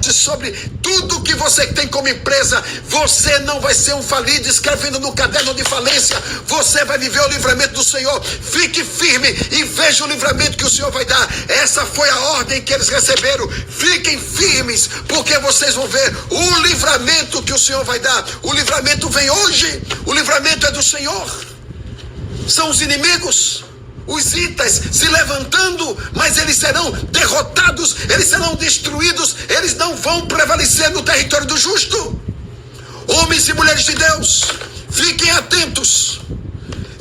sobre tudo que você tem como empresa. Você não vai ser um falido escrevendo no caderno de falência. Você vai viver o livramento do Senhor. Fique firme e veja o livramento que o Senhor vai dar. Essa foi a ordem que eles receberam. Fiquem firmes, porque vocês vão ver o livramento que o Senhor vai dar. O livramento vem hoje. O livramento é do Senhor. São os inimigos, os itas, se levantando, mas eles serão derrotados, eles serão destruídos, eles não vão prevalecer no território do justo. Homens e mulheres de Deus, fiquem atentos.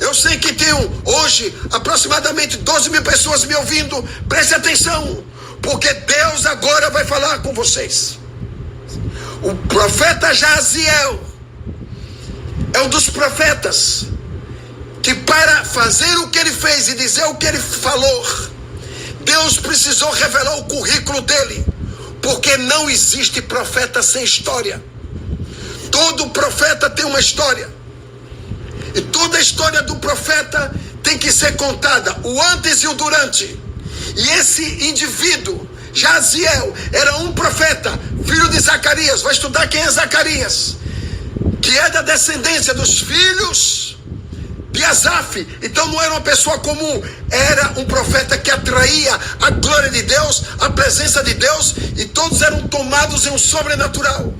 Eu sei que tem hoje aproximadamente 12 mil pessoas me ouvindo. Preste atenção, porque Deus agora vai falar com vocês. O profeta Jaziel é um dos profetas que, para fazer o que ele fez e dizer o que ele falou, Deus precisou revelar o currículo dele, porque não existe profeta sem história. Todo profeta tem uma história, e toda a história do profeta tem que ser contada, o antes e o durante. E esse indivíduo, Jaziel, era um profeta, filho de Zacarias. Vai estudar quem é Zacarias, que é da descendência dos filhos de Asaf. Então não era uma pessoa comum, era um profeta que atraía a glória de Deus, a presença de Deus, e todos eram tomados em um sobrenatural.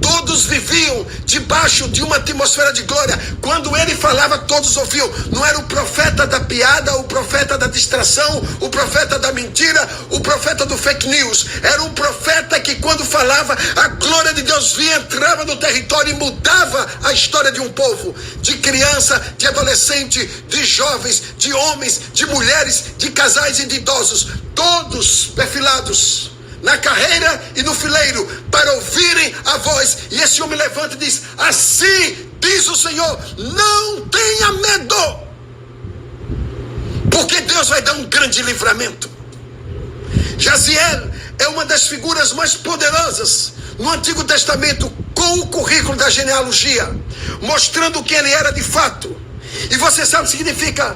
Todos viviam debaixo de uma atmosfera de glória. Quando ele falava, todos ouviam. Não era o profeta da piada, o profeta da distração, o profeta da mentira, o profeta do fake news. Era um profeta que, quando falava, a glória de Deus vinha, entrava no território e mudava a história de um povo. De criança, de adolescente, de jovens, de homens, de mulheres, de casais e de idosos. Todos perfilados na carreira e no fileiro, para ouvirem a voz. E esse homem levanta e diz: assim diz o Senhor, não tenha medo, porque Deus vai dar um grande livramento. Jaziel é uma das figuras mais poderosas no Antigo Testamento, com o currículo da genealogia, mostrando quem ele era de fato. E você sabe o que significa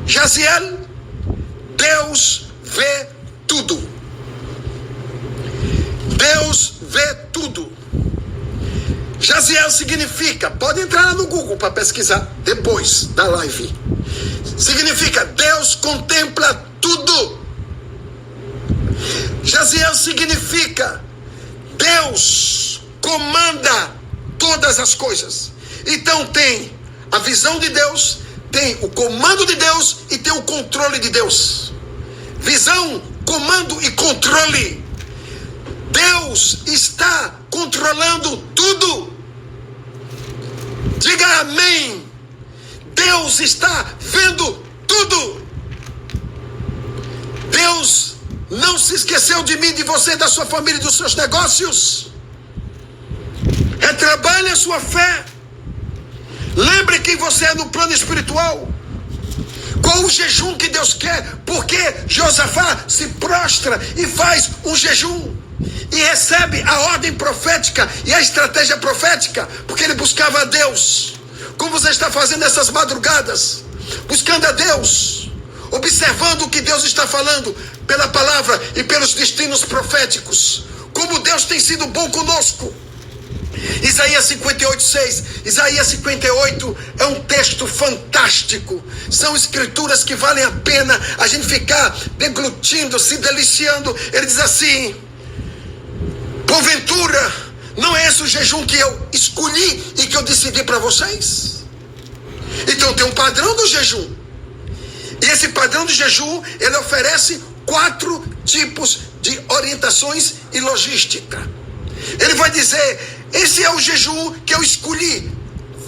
Jaziel? Deus vê tudo. Deus vê tudo. Jaziel significa, pode entrar lá no Google para pesquisar depois da live. Significa Deus contempla tudo. Jaziel significa Deus comanda todas as coisas. Então tem a visão de Deus, tem o comando de Deus e tem o controle de Deus. Visão, comando e controle. Deus está controlando tudo. Diga amém. Deus está vendo tudo. Deus não se esqueceu de mim, de você, da sua família e dos seus negócios. Retrabalhe a sua fé. Lembre quem você é no plano espiritual. Qual o jejum que Deus quer? Porque Josafá se prostra e faz um jejum. E recebe a ordem profética e a estratégia profética, porque ele buscava a Deus. Como você está fazendo essas madrugadas? Buscando a Deus, observando o que Deus está falando pela palavra e pelos destinos proféticos. Como Deus tem sido bom conosco. Isaías 58:6. Isaías 58 é um texto fantástico. São escrituras que valem a pena a gente ficar deglutindo, se deliciando. Ele diz assim: porventura, não é esse o jejum que eu escolhi e que eu decidi para vocês? Então tem um padrão do jejum. E esse padrão de jejum, ele oferece 4 tipos de orientações e logística. Ele vai dizer: esse é o jejum que eu escolhi.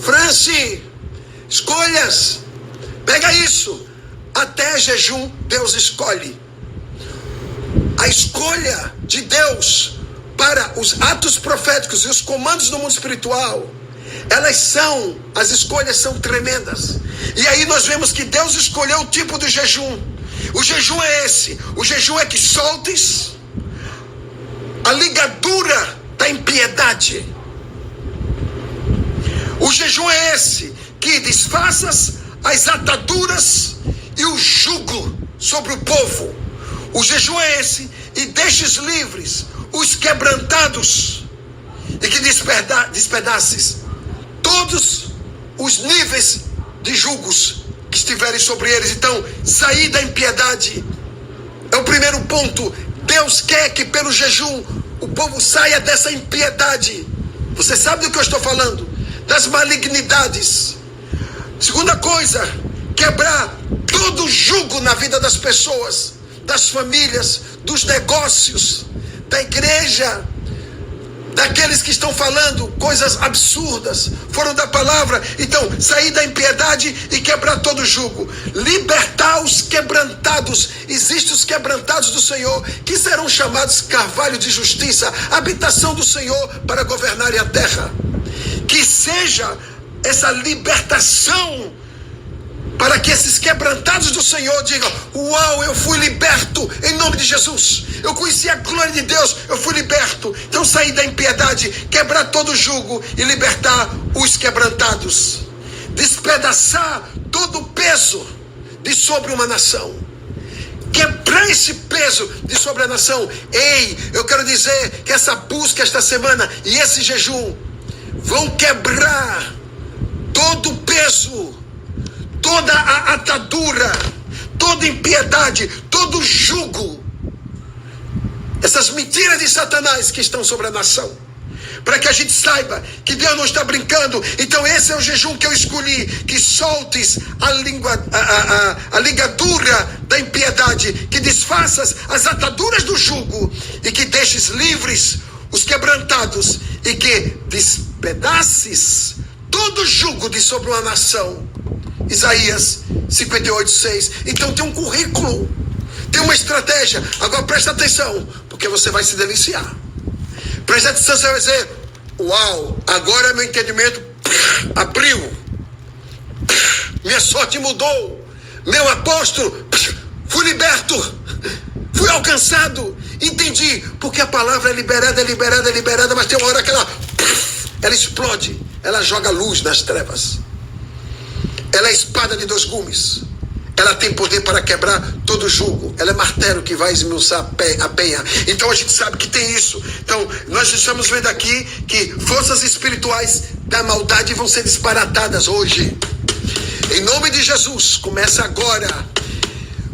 Franci, escolhas. Pega isso. Até jejum Deus escolhe. A escolha de Deus para os atos proféticos e os comandos do mundo espiritual, as escolhas são tremendas. E aí nós vemos que Deus escolheu o tipo de jejum. O jejum é esse. O jejum é que soltes a ligadura da impiedade. O jejum é esse, que desfaças as ataduras e o jugo sobre o povo. O jejum é esse, e deixes livres os quebrantados e que despedaces todos os níveis de julgos que estiverem sobre eles. Então, sair da impiedade é o primeiro ponto. Deus quer que pelo jejum o povo saia dessa impiedade. Você sabe do que eu estou falando? Das malignidades. Segunda coisa, quebrar todo jugo na vida das pessoas, das famílias, dos negócios, da igreja, daqueles que estão falando coisas absurdas, fora da palavra. Então, sair da impiedade e quebrar todo jugo. Libertar os quebrantados. Existem os quebrantados do Senhor, que serão chamados carvalho de justiça, habitação do Senhor para governarem a terra. Que seja essa libertação, para que esses quebrantados do Senhor digam: uau, eu fui liberto em nome de Jesus. Eu conheci a glória de Deus, eu fui liberto. Então, sair da impiedade, quebrar todo jugo e libertar os quebrantados. Despedaçar todo o peso de sobre uma nação. Quebrar esse peso de sobre a nação. Ei, eu quero dizer que essa busca esta semana e esse jejum vão quebrar todo o peso, toda a atadura, toda impiedade, todo jugo, essas mentiras de Satanás que estão sobre a nação, para que a gente saiba que Deus não está brincando. Então esse é o jejum que eu escolhi, que soltes a ligadura da impiedade, que desfaças as ataduras do jugo e que deixes livres os quebrantados e que despedaces todo jugo de sobre uma nação. Isaías 58:6. Então tem um currículo, tem uma estratégia. Agora presta atenção, porque você vai se deliciar. Presta atenção, você vai dizer: uau, agora meu entendimento abriu, minha sorte mudou, meu apóstolo, fui liberto, fui alcançado, entendi. Porque a palavra é liberada, mas tem uma hora que ela explode, ela joga luz nas trevas. Ela é espada de dois gumes. Ela tem poder para quebrar todo jugo. Ela é martelo que vai esmiuçar a penha. Então a gente sabe que tem isso. Então nós estamos vendo aqui que forças espirituais da maldade vão ser disparatadas hoje. Em nome de Jesus, começa agora.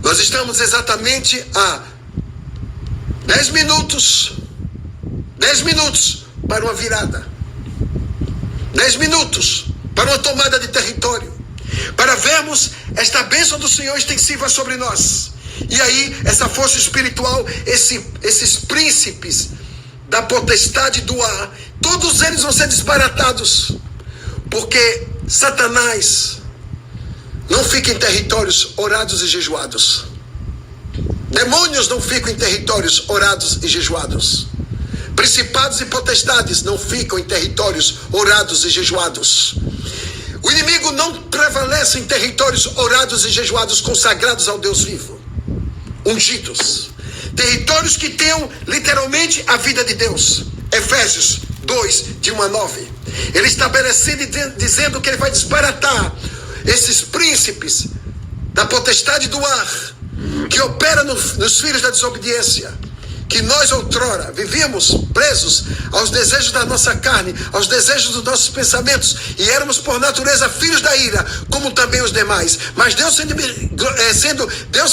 Nós estamos exatamente a 10 minutos para uma virada. 10 minutos para uma tomada de território. Para vermos esta bênção do Senhor extensiva sobre nós. E aí, essa força espiritual, esses príncipes da potestade do ar, todos eles vão ser disparatados. Porque Satanás não fica em territórios orados e jejuados. Demônios não ficam em territórios orados e jejuados. Principados e potestades não ficam em territórios orados e jejuados. O inimigo não prevalece em territórios orados e jejuados, consagrados ao Deus vivo, ungidos. Territórios que tenham literalmente a vida de Deus. Efésios 2:1-9. Ele estabelecendo e dizendo que ele vai disparatar esses príncipes da potestade do ar, que opera nos filhos da desobediência, que nós outrora vivíamos presos aos desejos da nossa carne, aos desejos dos nossos pensamentos, e éramos por natureza filhos da ira, como também os demais. Mas Deus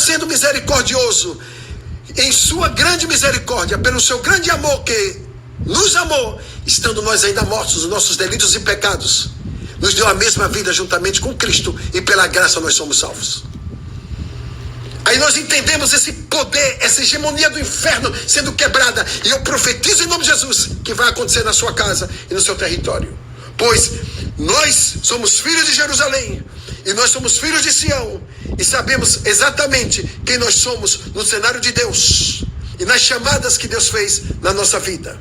sendo misericordioso, em sua grande misericórdia, pelo seu grande amor que nos amou, estando nós ainda mortos nos nossos delitos e pecados, nos deu a mesma vida juntamente com Cristo, e pela graça nós somos salvos. Aí nós entendemos esse poder, essa hegemonia do inferno sendo quebrada. E eu profetizo em nome de Jesus que vai acontecer na sua casa e no seu território. Pois nós somos filhos de Jerusalém e nós somos filhos de Sião. E sabemos exatamente quem nós somos no cenário de Deus e nas chamadas que Deus fez na nossa vida.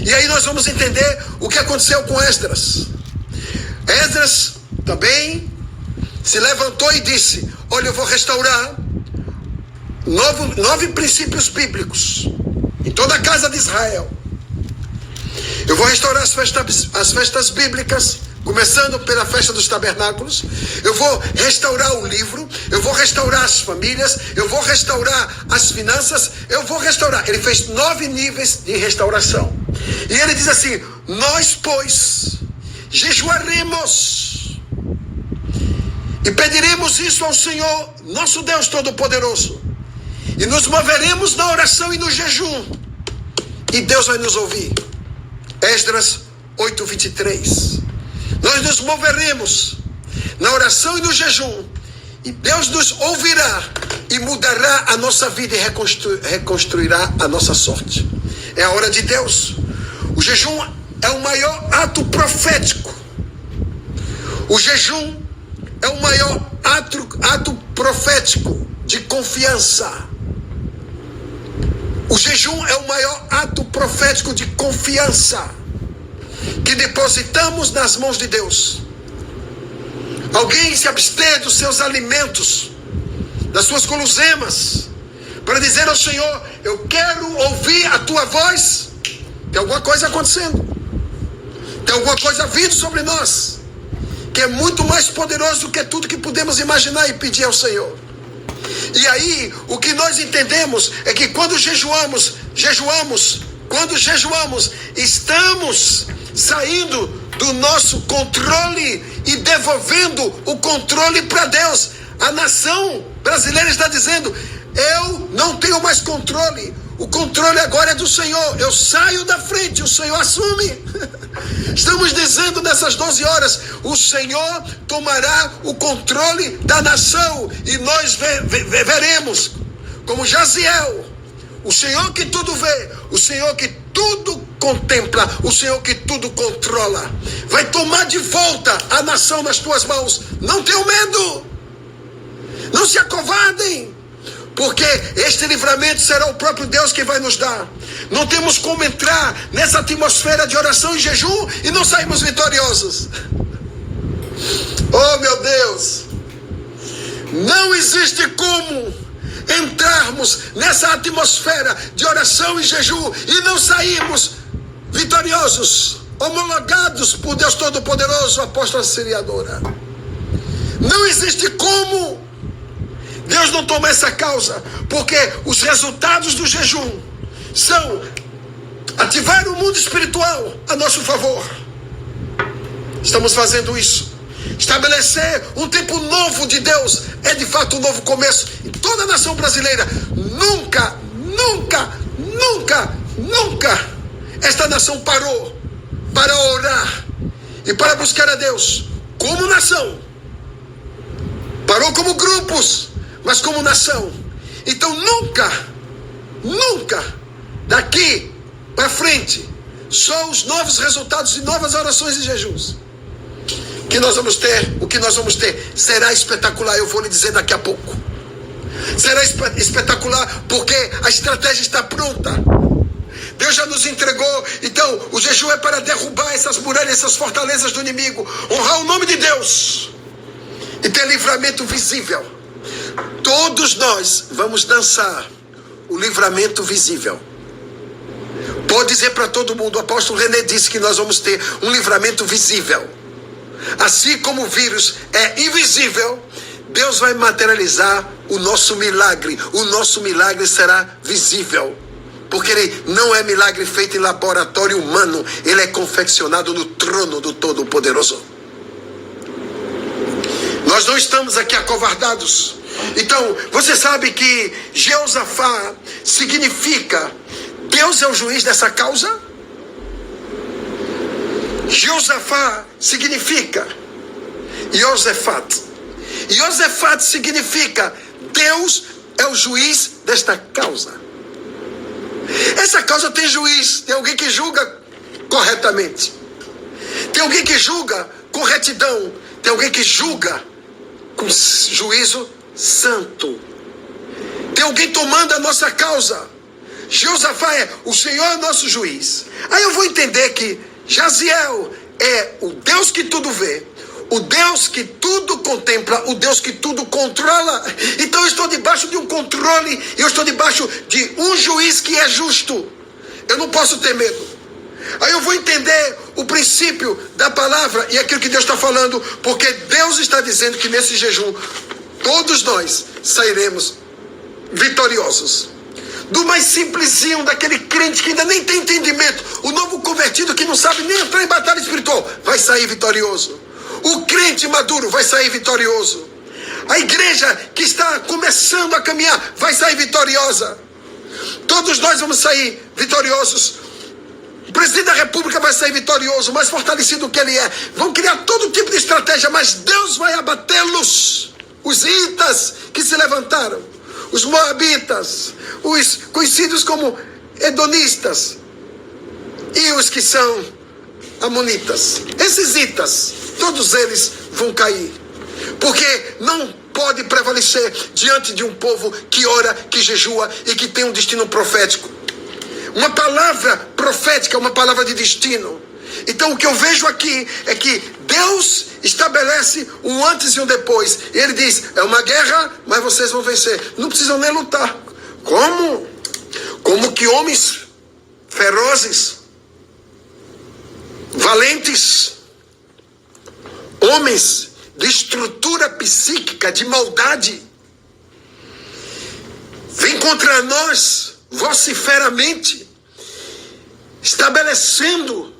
E aí nós vamos entender o que aconteceu com Esdras. Esdras também se levantou e disse: olha, eu vou restaurar 9 princípios bíblicos em toda a casa de Israel. Eu vou restaurar as festas bíblicas começando pela festa dos tabernáculos. Eu vou restaurar o livro, eu vou restaurar as famílias, eu vou restaurar as finanças, eu vou restaurar. Ele fez 9 níveis de restauração. E ele diz assim: nós, pois, jejuaremos e pediremos isso ao Senhor, nosso Deus Todo-Poderoso, e nos moveremos na oração e no jejum, e Deus vai nos ouvir. Esdras 8:23. Nós nos moveremos na oração e no jejum, e Deus nos ouvirá e mudará a nossa vida e reconstruirá a nossa sorte. É a hora de Deus. O jejum é o maior ato profético. O jejum é o maior ato profético de confiança. O jejum é o maior ato profético de confiança que depositamos nas mãos de Deus. Alguém se abstém dos seus alimentos, das suas guloseimas, para dizer ao Senhor: eu quero ouvir a tua voz. Tem alguma coisa acontecendo. Tem alguma coisa vindo sobre nós, que é muito mais poderoso do que tudo que podemos imaginar e pedir ao Senhor. E aí, o que nós entendemos é que quando jejuamos, estamos saindo do nosso controle e devolvendo o controle para Deus. A nação brasileira está dizendo: eu não tenho mais controle. O controle agora é do Senhor. Eu saio da frente, o Senhor assume. Estamos dizendo nessas 12 horas: o Senhor tomará o controle da nação, e nós veremos como Jaziel, o Senhor que tudo vê, o Senhor que tudo contempla, o Senhor que tudo controla, vai tomar de volta a nação nas tuas mãos. Não tenham medo, não se acovardem, porque este livramento será o próprio Deus que vai nos dar. Não temos como entrar nessa atmosfera de oração e jejum e não sairmos vitoriosos. Oh, meu Deus! Não existe como entrarmos nessa atmosfera de oração e jejum e não sairmos vitoriosos, homologados por Deus Todo-Poderoso, apóstola auxiliadora. Não existe como Deus não toma essa causa, porque os resultados do jejum são ativar o mundo espiritual a nosso favor. Estamos fazendo isso. Estabelecer um tempo novo de Deus é de fato um novo começo. E toda a nação brasileira, nunca esta nação parou para orar e para buscar a Deus como nação. Parou como grupos, mas como nação. Então nunca daqui para frente, só os novos resultados e novas orações e jejuns que nós vamos ter. O que nós vamos ter será espetacular. Eu vou lhe dizer daqui a pouco. Será espetacular porque a estratégia está pronta. Deus já nos entregou. Então o jejum é para derrubar essas muralhas, essas fortalezas do inimigo, honrar o nome de Deus e ter livramento visível. Todos nós vamos dançar o livramento visível. Pode dizer para todo mundo: o apóstolo René disse que nós vamos ter um livramento visível. Assim como o vírus é invisível, Deus vai materializar o nosso milagre. O nosso milagre será visível, porque ele não é milagre feito em laboratório humano, ele é confeccionado no trono do Todo-Poderoso. Nós não estamos aqui acovardados. Então, você sabe que Jeosafá significa Deus é o juiz dessa causa? Jeosafá significa Iosafat. Iosafat significa Deus é o juiz desta causa. Essa causa tem juiz, tem alguém que julga corretamente, tem alguém que julga com retidão, tem alguém que julga com juízo santo, tem alguém tomando a nossa causa. Jeosafá é o Senhor é nosso juiz. Aí eu vou entender que Jaziel é o Deus que tudo vê, o Deus que tudo contempla, o Deus que tudo controla. Então eu estou debaixo de um controle, eu estou debaixo de um juiz que é justo. Eu não posso ter medo. Aí eu vou entender o princípio da palavra e aquilo que Deus está falando, porque Deus está dizendo que nesse jejum todos nós sairemos vitoriosos. Do mais simplesinho, daquele crente que ainda nem tem entendimento, o novo convertido que não sabe nem entrar em batalha espiritual, vai sair vitorioso. O crente maduro vai sair vitorioso. A igreja que está começando a caminhar vai sair vitoriosa. Todos nós vamos sair vitoriosos. O presidente da república vai sair vitorioso, mais fortalecido do que ele é. Vão criar todo tipo de estratégia, mas Deus vai abatê-los. Os hitas que se levantaram, os moabitas, os conhecidos como edonistas e os que são amonitas. Esses hitas, todos eles vão cair, porque não pode prevalecer diante de um povo que ora, que jejua e que tem um destino profético. Uma palavra profética, uma palavra de destino. Então o que eu vejo aqui é que Deus estabelece um antes e um depois. E ele diz, é uma guerra, mas vocês vão vencer. Não precisam nem lutar. Como? Como que homens ferozes, valentes, homens de estrutura psíquica, de maldade, vem contra nós vociferamente, estabelecendo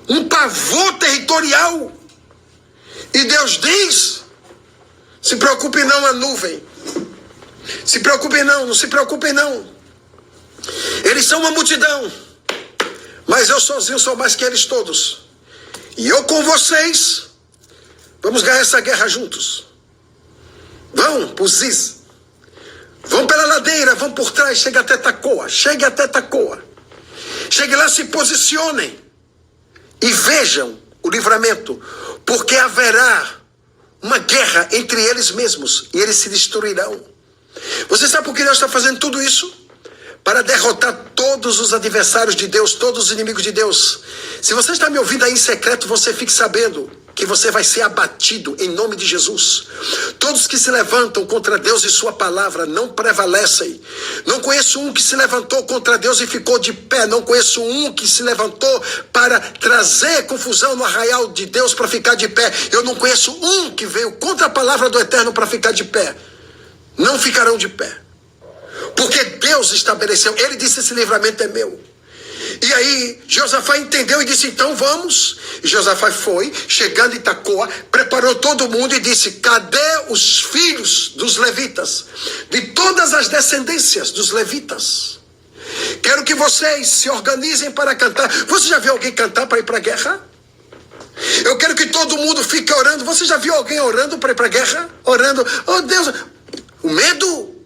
um pavor territorial. E Deus diz, se preocupe não a nuvem, se preocupe não se preocupe não. Eles são uma multidão, mas eu sozinho sou mais que eles todos. E eu com vocês, vamos ganhar essa guerra juntos. Vão para o Ziz, vão pela ladeira, vão por trás, chegue até Tecoa. Chegue lá, se posicionem e vejam o livramento, porque haverá uma guerra entre eles mesmos e eles se destruirão. Você sabe por que Deus está fazendo tudo isso? Para derrotar todos os adversários de Deus, todos os inimigos de Deus. Se você está me ouvindo aí em secreto, você fique sabendo que você vai ser abatido em nome de Jesus. Todos que se levantam contra Deus e sua palavra não prevalecem. Não conheço um que se levantou contra Deus e ficou de pé. Não conheço um que se levantou para trazer confusão no arraial de Deus para ficar de pé. Eu não conheço um que veio contra a palavra do Eterno para ficar de pé. Não ficarão de pé. Porque Deus estabeleceu, ele disse, esse livramento é meu. E aí Josafá entendeu e disse, então vamos. E Josafá foi, chegando em Tecoa, preparou todo mundo e disse, cadê os filhos dos levitas? De todas as descendências dos levitas. Quero que vocês se organizem para cantar. Você já viu alguém cantar para ir para a guerra? Eu quero que todo mundo fique orando. Você já viu alguém orando para ir para a guerra? Orando, oh Deus, o medo.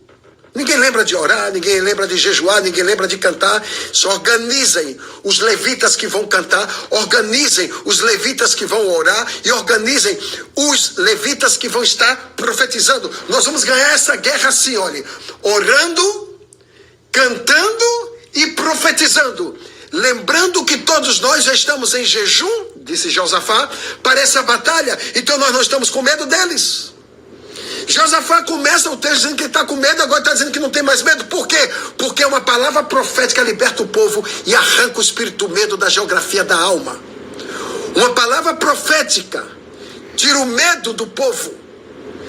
Ninguém lembra de orar, ninguém lembra de jejuar, ninguém lembra de cantar. Só organizem os levitas que vão cantar, organizem os levitas que vão orar e organizem os levitas que vão estar profetizando. Nós vamos ganhar essa guerra assim, olha, orando, cantando e profetizando. Lembrando que todos nós já estamos em jejum, disse Josafá, para essa batalha, então nós não estamos com medo deles. Josafá começa o texto dizendo que ele está com medo, agora está dizendo que não tem mais medo. Por quê? Porque uma palavra profética liberta o povo e arranca o espírito do medo da geografia da alma. Uma palavra profética tira o medo do povo,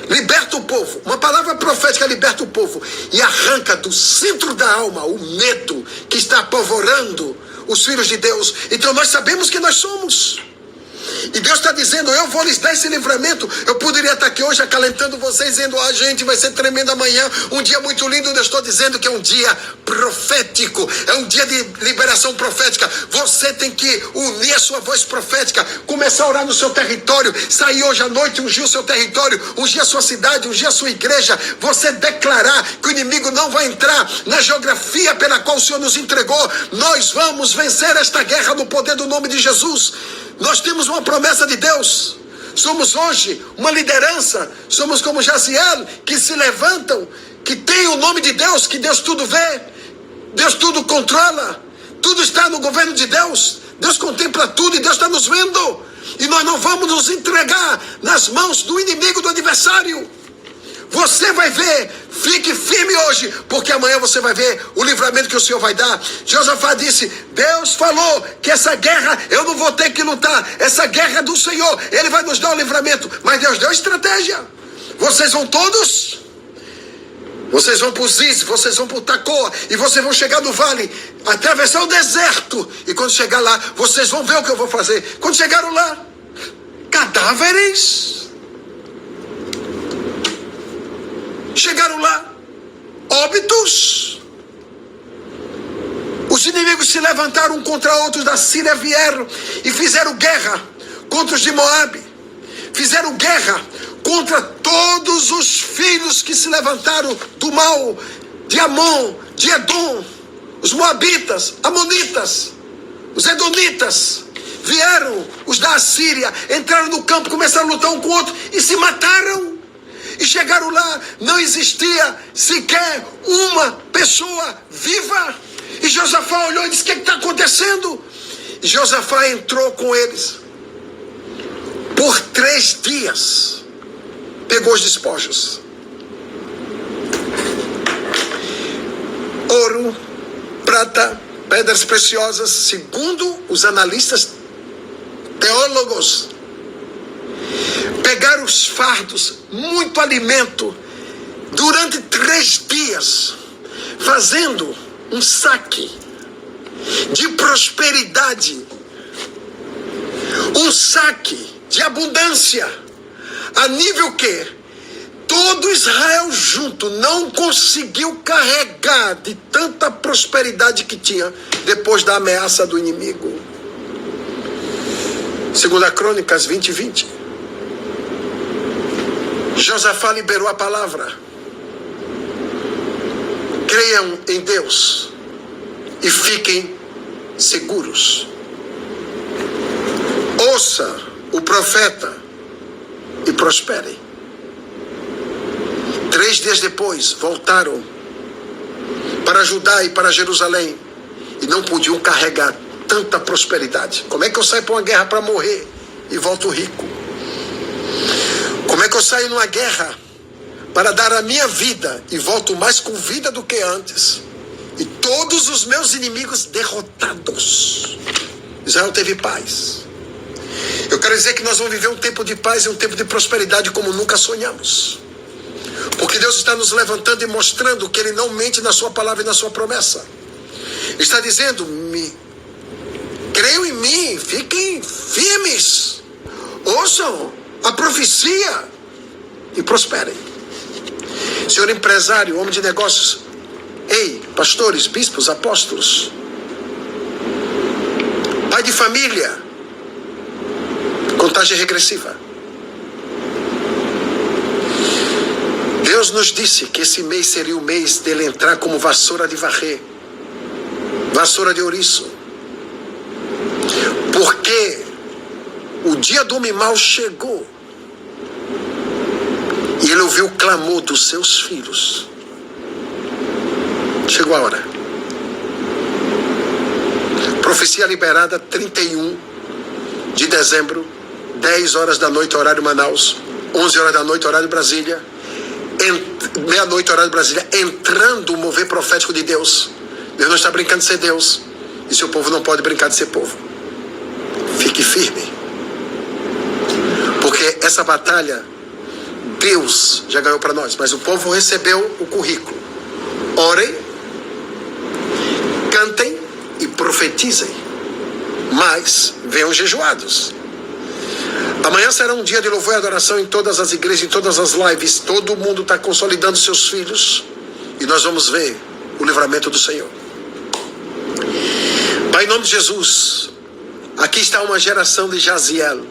liberta o povo. Uma palavra profética liberta o povo e arranca do centro da alma o medo que está apavorando os filhos de Deus. Então nós sabemos que nós somos. E Deus está dizendo, eu vou lhes dar esse livramento. Eu poderia estar aqui hoje acalentando vocês, dizendo, gente, vai ser tremendo amanhã, um dia muito lindo. Eu estou dizendo que é um dia profético, é um dia de liberação profética. Você tem que unir a sua voz profética, começar a orar no seu território, sair hoje à noite, ungir o seu território, ungir a sua cidade, ungir a sua igreja. Você declarar que o inimigo não vai entrar na geografia pela qual o Senhor nos entregou. Nós vamos vencer esta guerra no poder do nome de Jesus. Nós temos uma promessa de Deus. Somos hoje uma liderança. Somos como Jaziel, que se levantam, que tem o nome de Deus, que Deus tudo vê, Deus tudo controla, tudo está no governo de Deus. Deus contempla tudo e Deus está nos vendo. E nós não vamos nos entregar nas mãos do inimigo, do adversário. Você vai ver. Fique firme hoje, porque amanhã você vai ver o livramento que o Senhor vai dar. Josafá disse: Deus falou que essa guerra eu não vou ter que lutar. Essa guerra é do Senhor. Ele vai nos dar o livramento. Mas Deus deu estratégia. Vocês vão todos. Vocês vão para o Ziz, vocês vão para o Tacoa, e vocês vão chegar no vale, atravessar o deserto. E quando chegar lá, vocês vão ver o que eu vou fazer. Quando chegaram lá, cadáveres. Chegaram lá, óbitos. Os inimigos se levantaram um contra outros da Síria, vieram e fizeram guerra contra os de Moabe. Fizeram guerra contra todos os filhos que se levantaram do mal, de Amon, de Edom, os Moabitas, Amonitas, os Edomitas. Vieram os da Assíria, entraram no campo, começaram a lutar um com o outro e se mataram. E chegaram lá, não existia sequer uma pessoa viva. E Josafá olhou e disse: o que está acontecendo? E Josafá entrou com eles. Por 3 dias, pegou os despojos. Ouro, prata, pedras preciosas, segundo os analistas teólogos. Pegaram os fardos, muito alimento, durante 3 dias, fazendo um saque de prosperidade, um saque de abundância, a nível que todo Israel junto não conseguiu carregar de tanta prosperidade que tinha depois da ameaça do inimigo. Segundo a Crônicas 20:20. Josafá liberou a palavra: creiam em Deus e fiquem seguros. Ouça o profeta e prosperem. 3 dias depois voltaram para Judá e para Jerusalém e não podiam carregar tanta prosperidade. Como é que eu saio para uma guerra para morrer e volto rico? Como é que eu saio numa guerra para dar a minha vida e volto mais com vida do que antes? E todos os meus inimigos derrotados. Israel teve paz. Eu quero dizer que nós vamos viver um tempo de paz e um tempo de prosperidade como nunca sonhamos. Porque Deus está nos levantando e mostrando que Ele não mente na sua palavra e na sua promessa. Ele está dizendo: creiam em mim, fiquem firmes, ouçam a profecia e prosperem. Senhor empresário, homem de negócios, ei, pastores, bispos, apóstolos, pai de família, contagem regressiva. Deus nos disse que esse mês seria o mês dele entrar como vassoura de varrer, vassoura de ouriço, porque o dia do homem mau chegou e ele ouviu o clamor dos seus filhos. Chegou a hora. Profecia liberada 31 de dezembro, 10 horas da noite, horário Manaus, 11 horas da noite, horário Brasília, meia-noite, horário Brasília, entrando o mover profético de Deus. Deus não está brincando de ser Deus, e seu povo não pode brincar de ser povo. Fique firme, porque essa batalha Deus já ganhou para nós, mas o povo recebeu o currículo. Orem, cantem e profetizem, mas venham jejuados. Amanhã será um dia de louvor e adoração em todas as igrejas, em todas as lives. Todo mundo está consolidando seus filhos e nós vamos ver o livramento do Senhor. Pai, em nome de Jesus, aqui está uma geração de Jaziel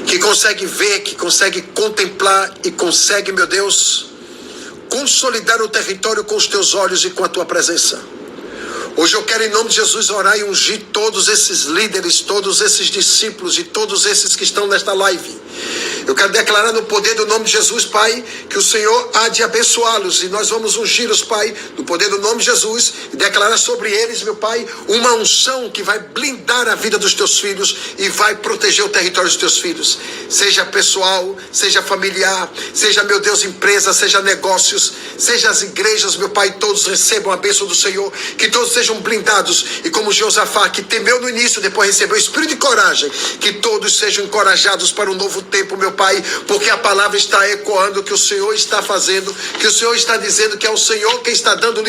que consegue ver, que consegue contemplar e consegue, meu Deus, consolidar o território com os teus olhos e com a tua presença. Hoje eu quero, em nome de Jesus, orar e ungir todos esses líderes, todos esses discípulos e todos esses que estão nesta live. Eu quero declarar no poder do nome de Jesus, Pai, que o Senhor há de abençoá-los, e nós vamos ungir-os, Pai, no poder do nome de Jesus, e declarar sobre eles, meu Pai, uma unção que vai blindar a vida dos teus filhos e vai proteger o território dos teus filhos, seja pessoal, seja familiar, seja, meu Deus, empresa, seja negócios, seja as igrejas, meu Pai, todos recebam a bênção do Senhor, que todos sejam blindados, e como Josafá, que temeu no início, depois recebeu espírito de coragem, que todos sejam encorajados para um novo tempo, meu Pai, porque a palavra está ecoando que o Senhor está fazendo, que o Senhor está dizendo que é o Senhor quem está dando